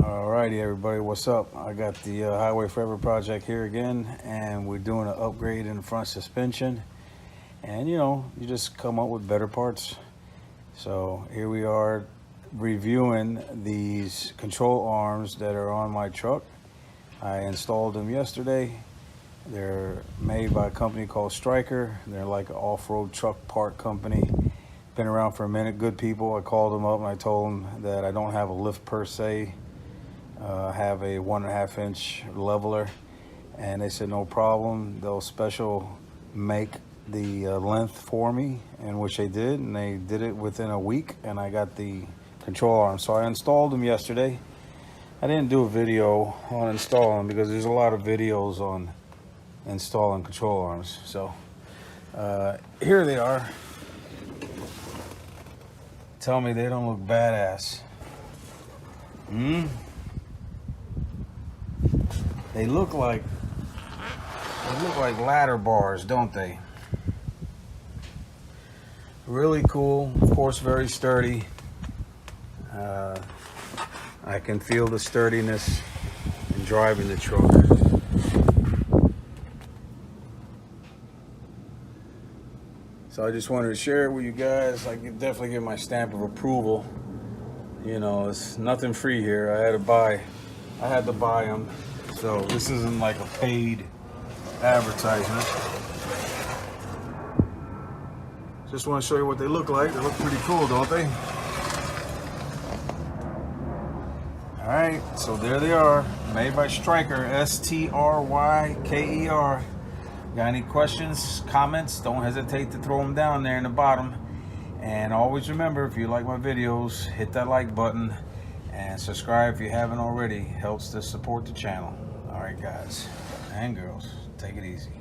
Alrighty, everybody, what's up? I got the Highway Forever project here again, and we're doing an upgrade in the front suspension. And you just come up with better parts. So here we are reviewing these control arms that are on my truck. I installed them yesterday. They're made by a company called Stryker. They're like an off-road truck part company. Been around for a minute, good people. I called them up and I told them that I don't have a lift per se. Have a 1.5 inch leveler, and they said no problem, they'll special make the length for me, and which they did, and they did it within a week, and I got the control arm. So I installed them yesterday. I didn't do a video on installing because there's a lot of videos on installing control arms. So here they are. Tell me they don't look badass. They look like ladder bars, don't they? Really cool, of course, very sturdy. I can feel the sturdiness in driving the truck. So I just wanted to share it with you guys. I can definitely give my stamp of approval. It's nothing free here. I had to buy them. So this isn't like a paid advertisement. Just want to show you what they look like. They look pretty cool, don't they? All right, so there they are, made by Stryker, S-T-R-Y-K-E-R. Got any questions, comments? Don't hesitate to throw them down there in the bottom. And always remember, if you like my videos, hit that like button and subscribe if you haven't already. Helps to support the channel. All right, guys and girls, take it easy.